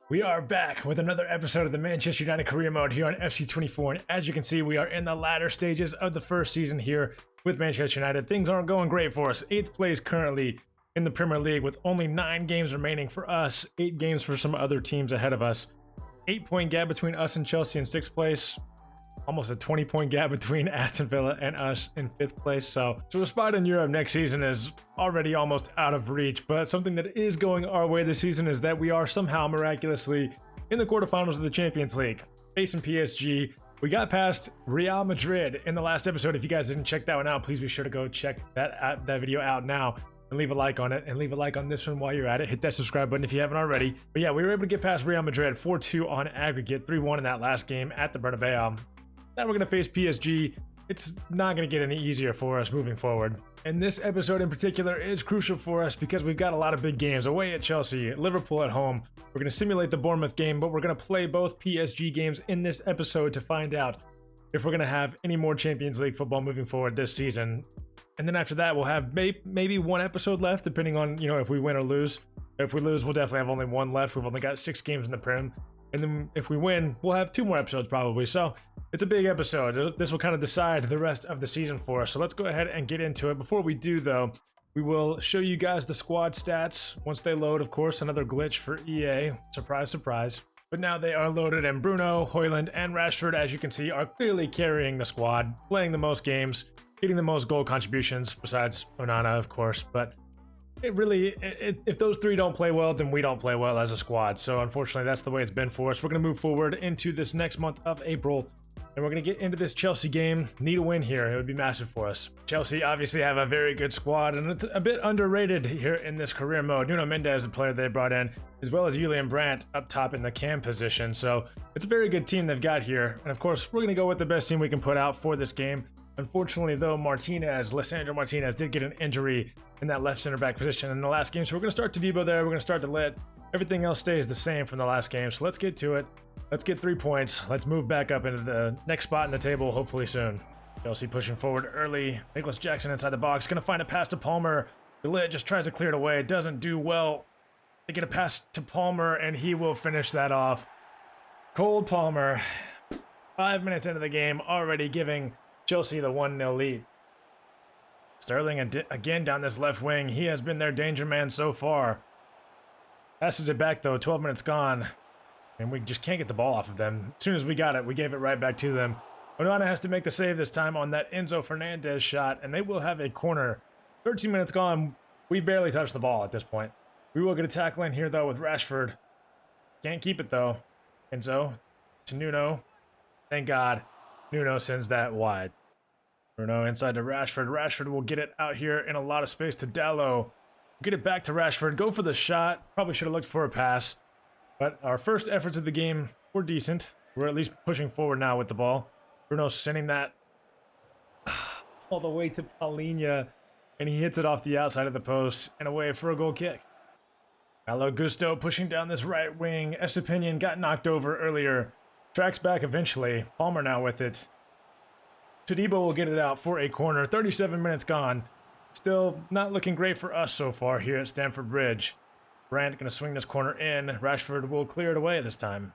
We are back with another episode of the Manchester United Career Mode here on FC24, and as you can see, we are in the latter stages of the first season here with Manchester United. Things aren't going great for us. 8th place currently in the Premier League with only 9 games remaining for us, 8 games for some other teams ahead of us. 8-point gap between us and Chelsea in 6th place. Almost a 20-point gap between Aston Villa and us in 5th place. So a spot in Europe next season is already almost out of reach. But something that is going our way this season is that we are somehow miraculously in the quarterfinals of the Champions League, facing PSG. We got past Real Madrid in the last episode. If you guys didn't check that one out, please be sure to go check that video out now. And leave a like on it, and leave a like on this one while you're at it. Hit that subscribe button if you haven't already. But yeah, we were able to get past Real Madrid 4-2 on aggregate, 3-1 in that last game at the Bernabeu. Now we're going to face PSG. It's not going to get any easier for us moving forward. And this episode in particular is crucial for us because we've got a lot of big games away at Chelsea, Liverpool at home. We're going to simulate the Bournemouth game, but we're going to play both PSG games in this episode to find out if we're going to have any more Champions League football moving forward this season. And then after that, we'll have maybe one episode left, depending on, if we win or lose. If we lose, we'll definitely have only one left. We've only got 6 games in the Prem. And then if we win, we'll have 2 more episodes probably. So it's a big episode. This will kind of decide the rest of the season for us. So let's go ahead and get into it. Before we do, though, we will show you guys the squad stats once they load. Of course, another glitch for EA. Surprise, surprise. But now they are loaded, and Bruno, Højlund, and Rashford, as you can see, are clearly carrying the squad, playing the most games, getting the most goal contributions, besides Onana, of course. But if those 3 don't play well, then we don't play well as a squad. So unfortunately, that's the way it's been for us. We're going to move forward into this next month of April, and we're going to get into this Chelsea game. Need a win here. It would be massive for us. Chelsea obviously have a very good squad, and it's a bit underrated here in this career mode. Nuno Mendes, the player they brought in, as well as Julian Brandt up top in the cam position. So it's a very good team they've got here. And of course, we're going to go with the best team we can put out for this game. Unfortunately, though, Lisandro Martinez did get an injury in that left center back position in the last game. So we're going to start Todibo there. We're going to start De Ligt. Everything else stays the same from the last game. So let's get to it. Let's get 3 points. Let's move back up into the next spot in the table, hopefully soon. Chelsea pushing forward early. Nicholas Jackson inside the box. Going to find a pass to Palmer. De Ligt just tries to clear it away. It doesn't do well. They get a pass to Palmer, and he will finish that off. Cole Palmer, 5 minutes into the game, already giving Chelsea the 1-0 lead. Sterling again down this left wing. He has been their danger man so far. Passes it back though, 12 minutes gone. And we just can't get the ball off of them. As soon as we got it, we gave it right back to them. Onana has to make the save this time on that Enzo Fernandez shot, and they will have a corner. 13 minutes gone. We barely touched the ball at this point. We will get a tackle in here though with Rashford. Can't keep it though. Enzo to Nuno. Thank God. Nuno sends that wide. Bruno inside to Rashford. Rashford will get it out here in a lot of space to Dalot. Get it back to Rashford. Go for the shot. Probably should have looked for a pass. But our first efforts of the game were decent. We're at least pushing forward now with the ball. Bruno sending that all the way to Palhinha. And he hits it off the outside of the post and away for a goal kick. Malo Gusto pushing down this right wing. Estepinian got knocked over earlier. Tracks back eventually. Palmer now with it. Todibo will get it out for a corner. 37 minutes gone. Still not looking great for us so far here at Stamford Bridge. Brandt going to swing this corner in. Rashford will clear it away this time.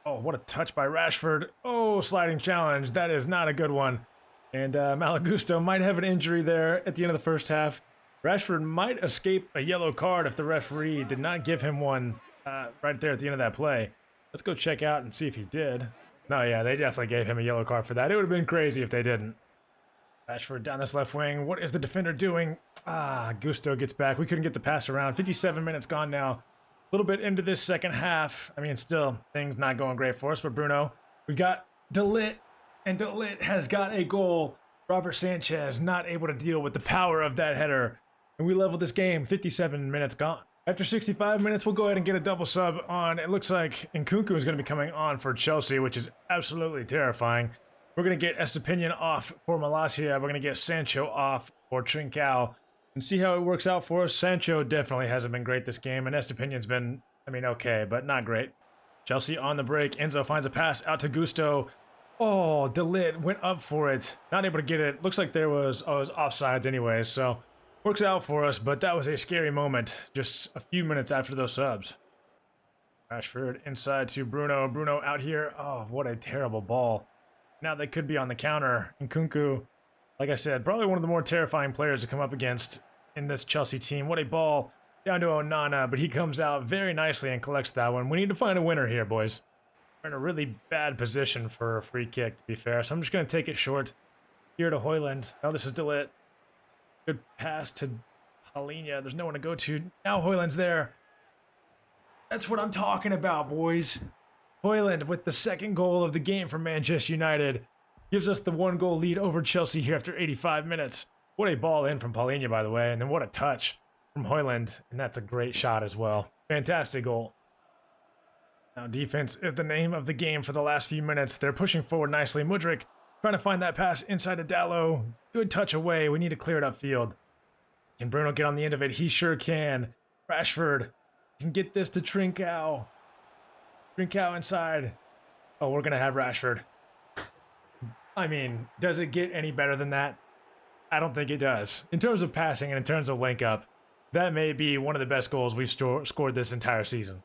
Oh, what a touch by Rashford. Oh, sliding challenge. That is not a good one. And Malo Gusto might have an injury there at the end of the first half. Rashford might escape a yellow card if the referee did not give him one right there at the end of that play. Let's go check out and see if he did. No, yeah, they definitely gave him a yellow card for that. It would have been crazy if they didn't. Rashford down this left wing. What is the defender doing? Gusto gets back. We couldn't get the pass around. 57 minutes gone now. A little bit into this second half. I mean, still, things not going great for us. But Bruno, we've got De Ligt, and De Ligt has got a goal. Robert Sanchez not able to deal with the power of that header. And we leveled this game. 57 minutes gone. After 65 minutes, we'll go ahead and get a double sub on. It looks like Nkunku is going to be coming on for Chelsea, which is absolutely terrifying. We're going to get Estepinian off for Malacia. We're going to get Sancho off for Trincao. And see how it works out for us. Sancho definitely hasn't been great this game. And Estepinian's been, okay, but not great. Chelsea on the break. Enzo finds a pass out to Gusto. Oh, De Ligt went up for it. Not able to get it. Looks like there was, it was offsides anyway. So works out for us, but that was a scary moment just a few minutes after those subs. Rashford inside to Bruno. Bruno out here. Oh, what a terrible ball. Now they could be on the counter. And Nkunku, like I said, probably one of the more terrifying players to come up against in this Chelsea team. What a ball down to Onana, but he comes out very nicely and collects that one. We need to find a winner here, boys. We're in a really bad position for a free kick, to be fair. So I'm just going to take it short here to Højlund. Oh, this is Delit. Good pass to Palhinha. There's no one to go to. Now Højlund's there. That's what I'm talking about, boys. Højlund with the second goal of the game for Manchester United gives us the 1-goal lead over Chelsea here after 85 minutes. What a ball in from Palhinha, by the way, and then what a touch from Højlund, and that's a great shot as well. Fantastic goal. Now defense is the name of the game for the last few minutes. They're pushing forward nicely. Mudryk trying to find that pass inside to Dalot. Good touch away. We need to clear it upfield. Can Bruno get on the end of it? He sure can. Rashford can get this to Trincao. Trincao inside. Oh, we're going to have Rashford. I mean, does it get any better than that? I don't think it does. In terms of passing and in terms of link up, that may be one of the best goals we've scored this entire season.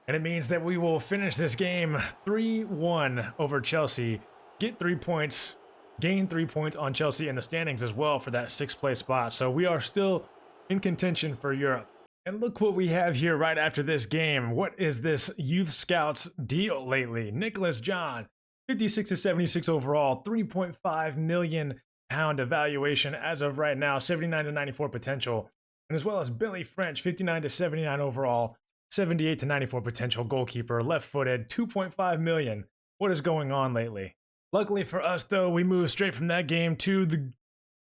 And it means that we will finish this game 3-1 over Chelsea, get 3 points, gain 3 points on Chelsea in the standings as well for that 6th place spot. So we are still in contention for Europe. And look what we have here right after this game. What is this Youth Scouts deal lately? Nicholas John, 56 to 76 overall, 3.5 million pound evaluation as of right now, 79 to 94 potential. And as well as Billy French, 59 to 79 overall, 78 to 94 potential goalkeeper, left-footed, 2.5 million. What is going on lately? Luckily for us, though, we moved straight from that game to the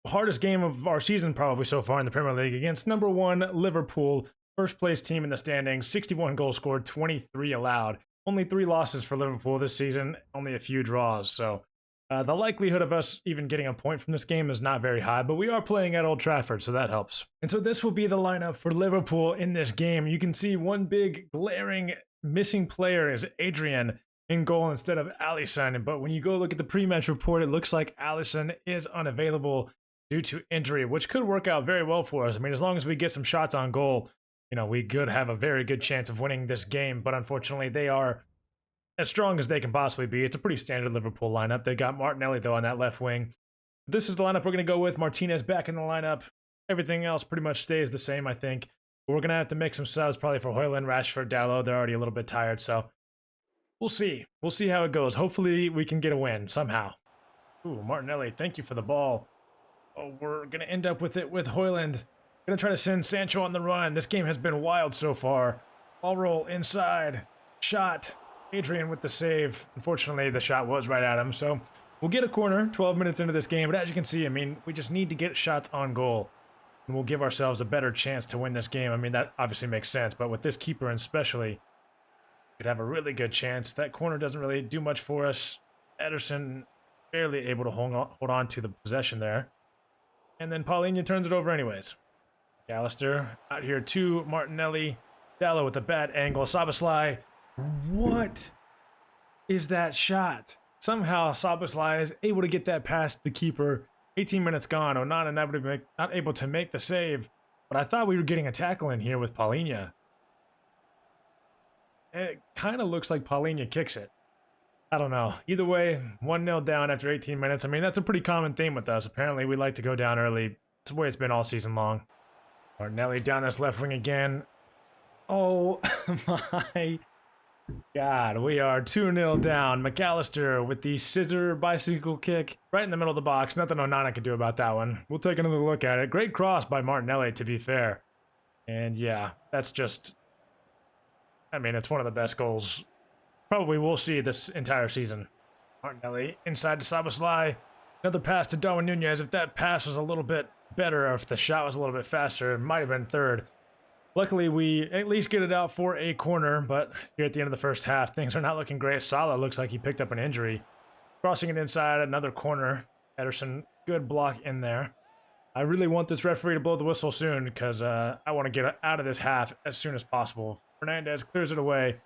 hardest game of our season probably so far in the Premier League against number 1 Liverpool, first place team in the standings, 61 goals scored, 23 allowed. Only 3 losses for Liverpool this season, only a few draws. So the likelihood of us even getting a point from this game is not very high, but we are playing at Old Trafford, so that helps. And so this will be the lineup for Liverpool in this game. You can see one big glaring missing player is Adrian in goal instead of Alisson. But when you go look at the pre-match report, it looks like Alisson is unavailable due to injury, which could work out very well for us. I mean, as long as we get some shots on goal, you know, we could have a very good chance of winning this game. But unfortunately, they are as strong as they can possibly be. It's a pretty standard Liverpool lineup. They got Martinelli, though, on that left wing. This is the lineup we're going to go with. Martinez back in the lineup. Everything else pretty much stays the same, I think. But we're going to have to make some subs probably for Højlund, Rashford, Dalot. They're already a little bit tired, so we'll see. We'll see how it goes. Hopefully, we can get a win somehow. Ooh, Martinelli, thank you for the ball. Oh, we're going to end up with it with Højlund. Going to try to send Sancho on the run. This game has been wild so far. Ball roll inside. Shot. Adrian with the save. Unfortunately, the shot was right at him, so we'll get a corner 12 minutes into this game. But as you can see, I mean, we just need to get shots on goal, and we'll give ourselves a better chance to win this game. I mean, that obviously makes sense, but with this keeper especially, we could have a really good chance. That corner doesn't really do much for us. Ederson barely able to hold on to the possession there. And then Palhinha turns it over anyways. Gallister out here to Martinelli. Dalot with a bad angle. Szoboszlai. What is that shot? Somehow Szoboszlai is able to get that past the keeper. 18 minutes gone. Onana not able to make the save. But I thought we were getting a tackle in here with Palhinha. It kind of looks like Palhinha kicks it. I don't know. Either way, 1-0 down after 18 minutes. I mean, that's a pretty common theme with us. Apparently, we like to go down early. It's the way it's been all season long. Martinelli down this left wing again. Oh, my God. We are 2-0 down. McAllister with the scissor bicycle kick right in the middle of the box. Nothing Onana can do about that one. We'll take another look at it. Great cross by Martinelli, to be fair. And, yeah, that's just... I mean, it's one of the best goals probably we'll see this entire season. Martinelli inside to Szoboszlai. Another pass to Darwin Nunez. If that pass was a little bit better, or if the shot was a little bit faster, it might have been third. Luckily, we at least get it out for a corner, but here at the end of the first half, things are not looking great. Salah looks like he picked up an injury. Crossing it inside, another corner. Ederson, good block in there. I really want this referee to blow the whistle soon because I want to get out of this half as soon as possible. Fernandez clears it away.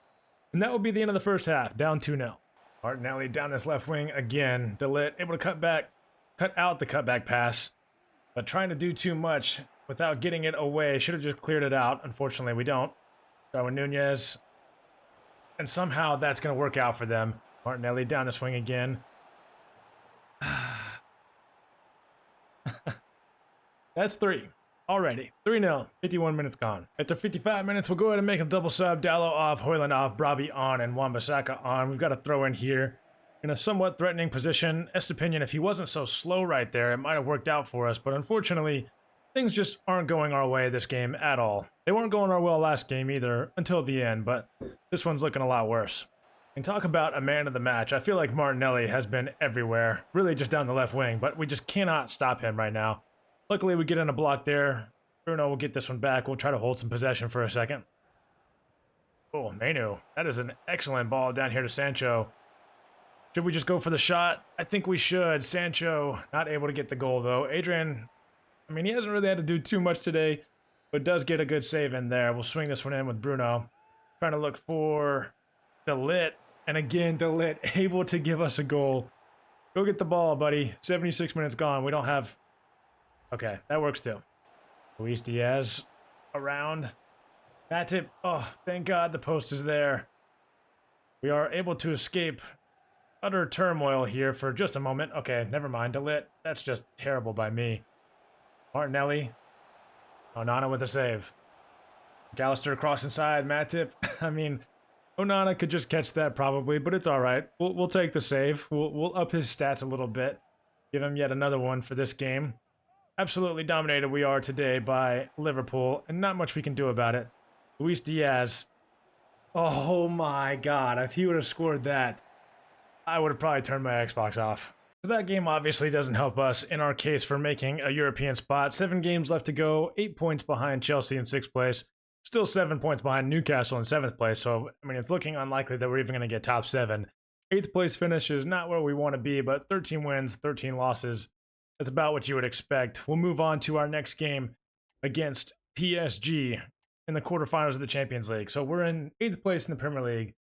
And that will be the end of the first half, down 2-0. Martinelli down this left wing again. Delit able to cut out the cutback pass, but trying to do too much without getting it away. Should have just cleared it out. Unfortunately, we don't. Darwin Nunez and somehow that's going to work out for them. Martinelli down the swing again. That's 3 already. 3-0. 51 minutes gone. After 55 minutes, we'll go ahead and make a double sub. Dallo off, Højlund off, Brabi on, and Wan-Bissaka on. We've got a throw in here in a somewhat threatening position. Estepinian, if he wasn't so slow right there, it might have worked out for us, but unfortunately, things just aren't going our way this game at all. They weren't going our well last game either until the end, but this one's looking a lot worse. And talk about a man of the match. I feel like Martinelli has been everywhere, really just down the left wing, but we just cannot stop him right now. Luckily, we get in a block there. Bruno will get this one back. We'll try to hold some possession for a second. Oh, Manu. That is an excellent ball down here to Sancho. Should we just go for the shot? I think we should. Sancho not able to get the goal, though. Adrian, I mean, he hasn't really had to do too much today, but does get a good save in there. We'll swing this one in with Bruno. Trying to look for De Ligt. And again, De Ligt able to give us a goal. Go get the ball, buddy. 76 minutes gone. We don't have... Okay, that works too. Luis Diaz around. Matip. Oh, thank God the post is there. We are able to escape utter turmoil here for just a moment. Okay, never mind. De Ligt. That's just terrible by me. Martinelli. Onana with a save. McAllister across inside. Matip. I mean, Onana could just catch that probably, but it's all right. We'll take the save. We'll up his stats a little bit. Give him yet another one for this game. Absolutely dominated we are today by Liverpool, and not much we can do about it. Luis Diaz. Oh my God, if he would have scored that, I would have probably turned my Xbox off. So that game obviously doesn't help us in our case for making a European spot. 7 games left to go, 8 points behind Chelsea in 6th place. Still 7 points behind Newcastle in 7th place, so I mean it's looking unlikely that we're even going to get top 7. 8th place finish is not where we want to be, but 13 wins, 13 losses. That's about what you would expect. We'll move on to our next game against PSG in the quarterfinals of the Champions League. So we're in 8th place in the Premier League,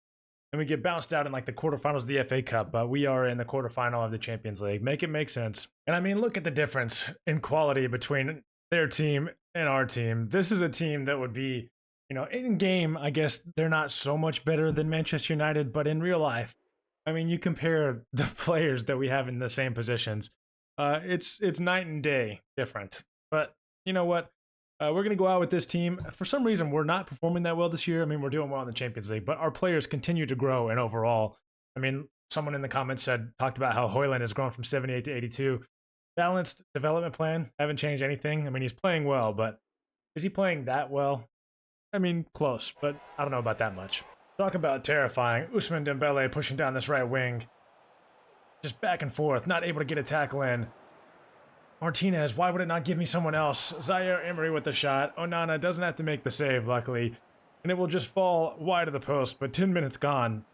and we get bounced out in like the quarterfinals of the FA Cup, but we are in the quarterfinal of the Champions League. Make it make sense. And I mean, look at the difference in quality between their team and our team. This is a team that would be, you know, in game, I guess they're not so much better than Manchester United, but in real life, I mean, you compare the players that we have in the same positions. It's night and day different. But you know what? We're going to go out with this team. For some reason, we're not performing that well this year. I mean, we're doing well in the Champions League, but our players continue to grow and overall. I mean, someone in the comments talked about how Højlund has grown from 78 to 82. Balanced development plan. Haven't changed anything. I mean, he's playing well, but is he playing that well? I mean, close, but I don't know about that much. Talk about terrifying. Ousmane Dembele pushing down this right wing. Just back and forth, not able to get a tackle in. Martinez, why would it not give me someone else? Zaire Emery with the shot. Onana doesn't have to make the save, luckily. And it will just fall wide of the post, but 10 minutes gone.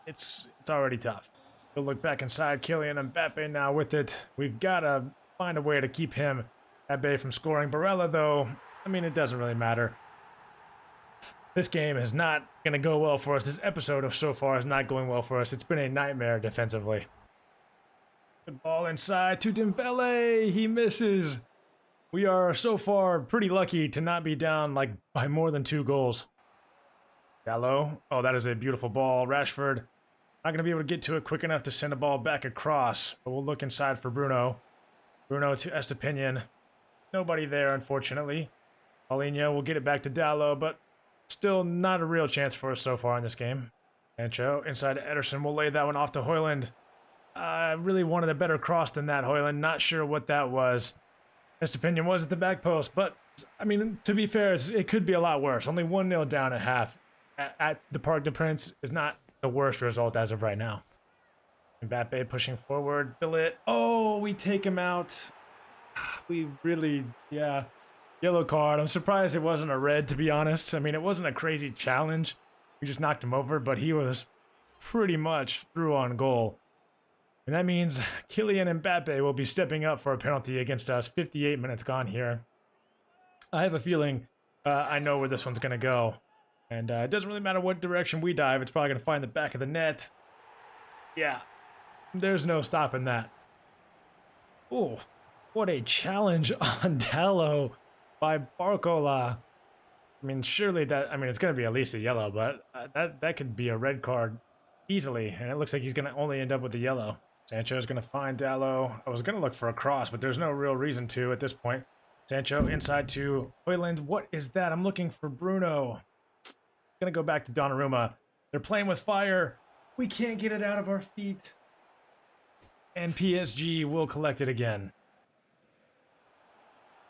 It's already tough. We'll look back inside. Kylian Mbappe now with it. We've got to find a way to keep him at bay from scoring. Barella, though, I mean, it doesn't really matter. This game is not going to go well for us. This episode of so far is not going well for us. It's been a nightmare defensively. Good ball inside to Dembele. He misses. We are so far pretty lucky to not be down like by more than 2 goals. Dallo. Oh, that is a beautiful ball. Rashford not going to be able to get to it quick enough to send a ball back across. But we'll look inside for Bruno. Bruno to Estepinian. Nobody there, unfortunately. Paulinho will get it back to Dallo, but still not a real chance for us so far in this game. Sancho inside to Ederson. We'll lay that one off to Højlund. I really wanted a better cross than that, Højlund. Not sure what that was. Estepinian was at the back post, but, I mean, to be fair, it could be a lot worse. Only 1-0 down at half at the Parc des Princes is not the worst result as of right now. Mbappe pushing forward. De Ligt. Oh, we take him out. We really, yeah. Yellow card. I'm surprised it wasn't a red, to be honest. I mean, it wasn't a crazy challenge. We just knocked him over, but he was pretty much through on goal. And that means Kylian Mbappe will be stepping up for a penalty against us. 58 minutes gone here. I have a feeling I know where this one's going to go. And it doesn't really matter what direction we dive. It's probably going to find the back of the net. Yeah, there's no stopping that. Oh, what a challenge on Dallo by Barcola. I mean, surely that, I mean, it's going to be at least a yellow, but that could be a red card easily. And it looks like he's going to only end up with the yellow. Sancho's going to find Dallo. I was going to look for a cross, but there's no real reason to at this point. Sancho inside to Højlund. What is that? I'm looking for Bruno. Going to go back to Donnarumma. They're playing with fire. We can't get it out of our feet. And PSG will collect it again.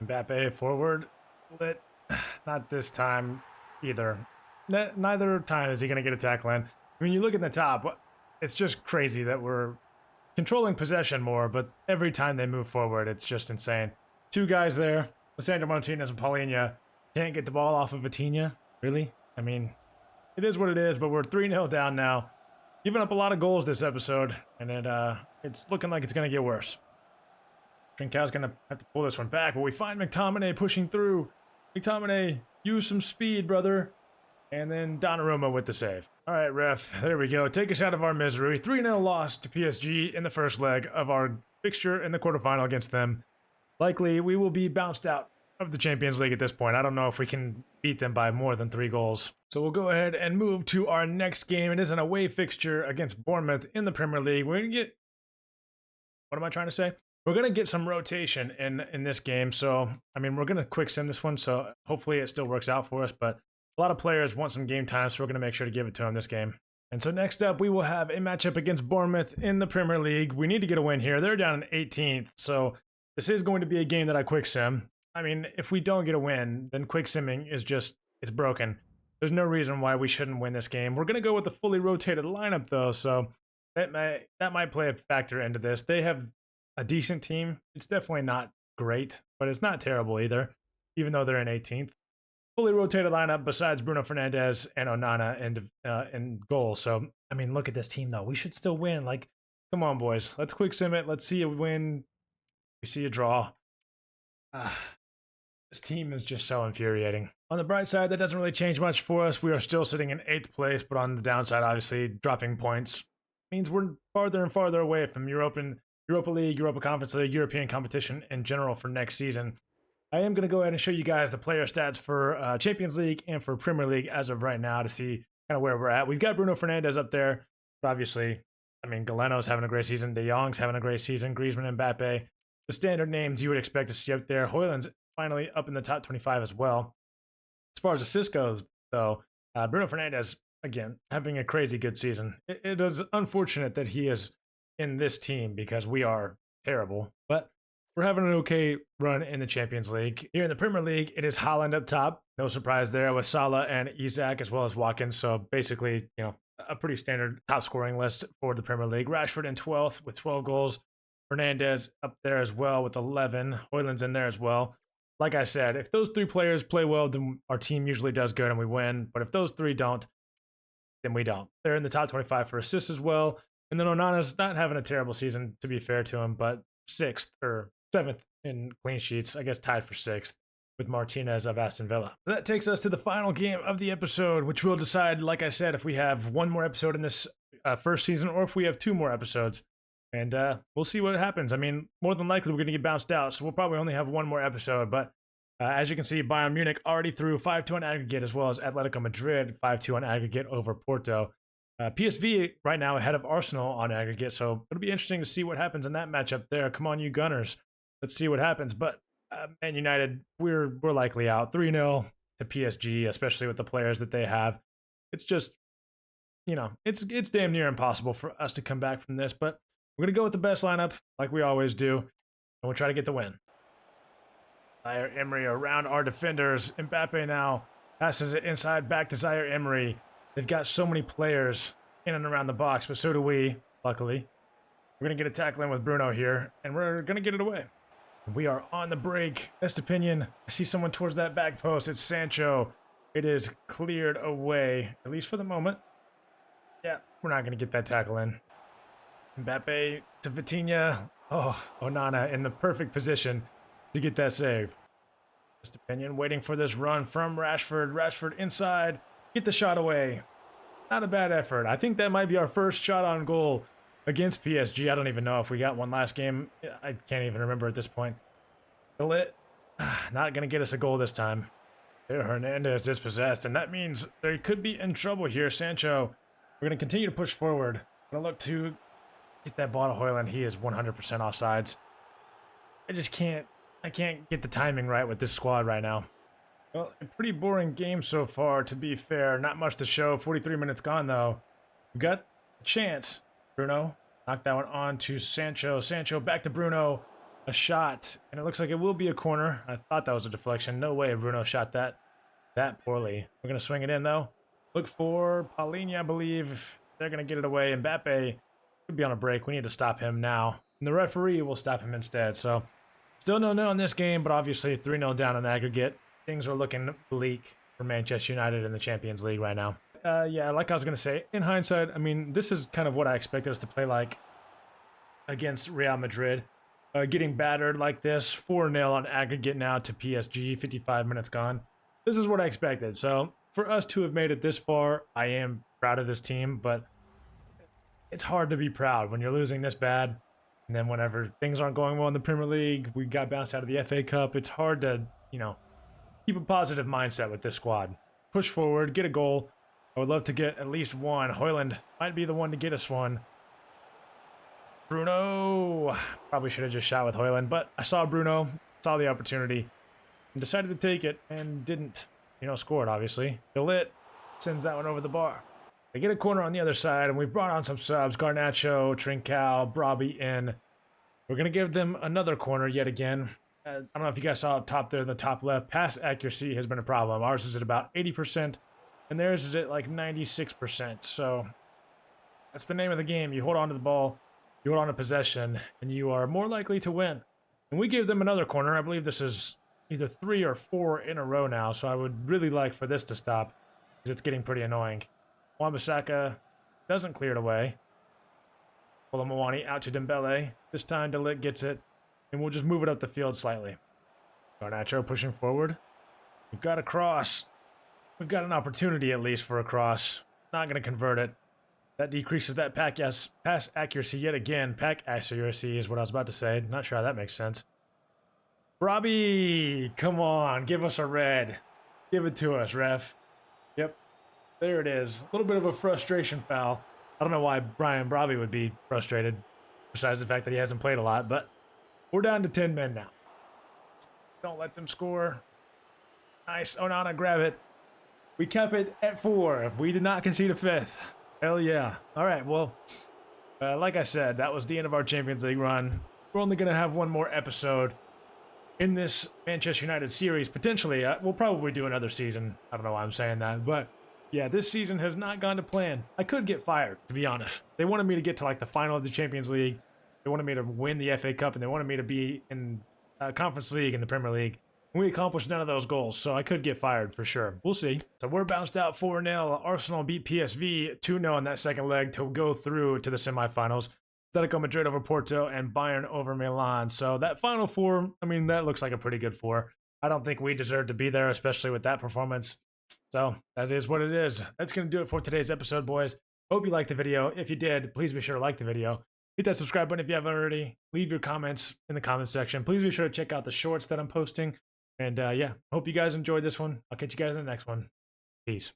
Mbappe forward. Lit. Not this time either. Neither time is he going to get a tackle in. I mean, you look at the top, it's just crazy that we're controlling possession more, but every time they move forward, it's just insane. Two guys there, Lisandro Martinez and Paulinho, can't get the ball off of Vitinha. Really? I mean, it is what it is, but we're 3-0 down now. Giving up a lot of goals this episode, and it's looking like it's going to get worse. Trincão's going to have to pull this one back, but we find McTominay pushing through. McTominay, use some speed, brother. And then Donnarumma with the save. All right, ref, there we go. Take us out of our misery. 3-0 loss to PSG in the first leg of our fixture in the quarterfinal against them. Likely, we will be bounced out of the Champions League at this point. I don't know if we can beat them by more than 3 goals. So we'll go ahead and move to our next game. It is an away fixture against Bournemouth in the Premier League. We're going to get... What am I trying to say? We're going to get some rotation in this game. So, I mean, we're going to quick sim this one. So hopefully it still works out for us. But a lot of players want some game time. So we're going to make sure to give it to them this game. And so next up, we will have a matchup against Bournemouth in the Premier League. We need to get a win here. They're down in 18th. So this is going to be a game that I quick sim. I mean, if we don't get a win, then quick simming is just, it's broken. There's no reason why we shouldn't win this game. We're going to go with the fully rotated lineup, though, so that might play a factor into this. They have a decent team. It's definitely not great, but it's not terrible either, even though they're in 18th. Fully rotated lineup besides Bruno Fernandes and Onana in goal. So, I mean, look at this team, though. We should still win. Like, come on, boys. Let's quick sim it. Let's see a win. We see a draw. This team is just so infuriating. On the bright side, that doesn't really change much for us. We are still sitting in 8th place, but on the downside, obviously, dropping points means we're farther and farther away from Europa League, Europa Conference League, European competition in general for next season. I am going to go ahead and show you guys the player stats for Champions League and for Premier League as of right now to see kind of where we're at. We've got Bruno Fernandes up there, but obviously, I mean, Galeno's having a great season. De Jong's having a great season. Griezmann, Mbappe, the standard names you would expect to see up there. Højlund's finally up in the top 25 as well. As far as assists goes, though, Bruno Fernandes, again, having a crazy good season. It is unfortunate that he is in this team because we are terrible, but we're having an okay run in the Champions League. Here in the Premier League, it is Haaland up top. No surprise there with Salah and Isak as well as Watkins. So basically, you know, a pretty standard top scoring list for the Premier League. Rashford in 12th with 12 goals. Fernandes up there as well with 11. Højlund's in there as well. Like I said, if those 3 players play well, then our team usually does good and we win. But if those 3 don't, then we don't. They're in the top 25 for assists as well. And then Onana's not having a terrible season, to be fair to him, but 6th or 7th in clean sheets. I guess tied for 6th with Martinez of Aston Villa. So that takes us to the final game of the episode, which will decide, like I said, if we have 1 more episode in this first season or if we have 2 more episodes. And we'll see what happens. I mean, more than likely, we're going to get bounced out, so we'll probably only have 1 more episode. But as you can see, Bayern Munich already threw 5-2 on aggregate, as well as Atletico Madrid 5-2 on aggregate over Porto. PSV right now ahead of Arsenal on aggregate, so it'll be interesting to see what happens in that matchup there. Come on, you Gunners. Let's see what happens. But Man United, we're likely out. 3-0 to PSG, especially with the players that they have. It's just, you know, it's damn near impossible for us to come back from this, but we're going to go with the best lineup, like we always do, and we'll try to get the win. Zaire Emery around our defenders. Mbappe now passes it inside back to Zaire Emery. They've got so many players in and around the box, but so do we, luckily. We're going to get a tackle in with Bruno here, and we're going to get it away. We are on the break. Estepinian, I see someone towards that back post. It's Sancho. It is cleared away, at least for the moment. Yeah, we're not going to get that tackle in. Mbappe to Vitinha. Oh, Onana in the perfect position to get that save. Estepinian waiting for this run from Rashford. Rashford inside. Get the shot away. Not a bad effort. I think that might be our first shot on goal against PSG. I don't even know if we got one last game. I can't even remember at this point. Not going to get us a goal this time. Theo Hernandez dispossessed, and that means they could be in trouble here. Sancho, we're going to continue to push forward. Going to look to get that ball to Højlund. He is 100% offsides. I can't get the timing right with this squad right now. Well, a pretty boring game so far, to be fair. Not much to show. 43 minutes gone, though. We got a chance. Bruno knocked that one on to Sancho. Sancho back to Bruno. A shot, and it looks like it will be a corner. I thought that was a deflection. No way Bruno shot that poorly. We're going to swing it in, though. Look for Paulinho, I believe. They're going to get it away. Mbappe could be on a break. We need to stop him now. And the referee will stop him instead. So, still 0-0 in this game, but obviously 3-0 down in aggregate. Things are looking bleak for Manchester United in the Champions League right now. Yeah, like I was going to say, in hindsight, I mean, this is kind of what I expected us to play like against Real Madrid. Getting battered like this, 4-0 on aggregate now to PSG, 55 minutes gone. This is what I expected. So for us to have made it this far, I am proud of this team, but it's hard to be proud when you're losing this bad. And then whenever things aren't going well in the Premier League, we got bounced out of the FA Cup. It's hard to, keep a positive mindset with this squad. Push forward, get a goal. I would love to get at least one. Højlund might be the one to get us one. Bruno, probably should have just shot with Højlund, but I saw Bruno, saw the opportunity, and decided to take it, and didn't, score it, obviously. Delit sends that one over the bar. They get a corner on the other side, and we brought on some subs. Garnacho, Trincao, Brobby in. We're going to give them another corner yet again. I don't know if you guys saw up top there in the top left. Pass accuracy has been a problem. Ours is at about 80%, and theirs is at like 96%. So that's the name of the game. You hold on to the ball. You hold on to possession, and you are more likely to win. And we gave them another corner. I believe this is either 3 or 4 in a row now, so I would really like for this to stop, because it's getting pretty annoying. Wan-Bissaka doesn't clear it away. Colomwani out to Dembele. This time De Ligt gets it, and we'll just move it up the field slightly. Garnacho pushing forward. We've got a cross. We've got an opportunity at least for a cross. Not going to convert it. That decreases that pass accuracy yet again. Pack accuracy is what I was about to say. Not sure how that makes sense. Robbie, come on. Give us a red. Give it to us, ref. Yep. There it is. A little bit of a frustration foul. I don't know why Brian Brobby would be frustrated, besides the fact that he hasn't played a lot, but we're down to 10 men now. Don't let them score. Nice. Onana, grab it. We kept it at 4. We did not concede a 5th. Hell yeah. All right, well, like I said, that was the end of our Champions League run. We're only going to have one more episode in this Manchester United series. Potentially, we'll probably do another season. I don't know why I'm saying that, but yeah, this season has not gone to plan. I could get fired, to be honest. They wanted me to get to like the final of the Champions League. They wanted me to win the FA Cup, and they wanted me to be in Conference League in the Premier League. We accomplished none of those goals, so I could get fired for sure. We'll see. So we're bounced out 4-0. Arsenal beat PSV 2-0 in that second leg to go through to the semifinals. Atletico Madrid over Porto and Bayern over Milan. So that final 4, I mean, that looks like a pretty good 4. I don't think we deserve to be there, especially with that performance. So that is what it is. That's going to do it for today's episode, boys. Hope you liked the video. If you did, please be sure to like the video. Hit that subscribe button if you haven't already. Leave your comments in the comments section. Please be sure to check out the shorts that I'm posting. And yeah, hope you guys enjoyed this one. I'll catch you guys in the next one. Peace.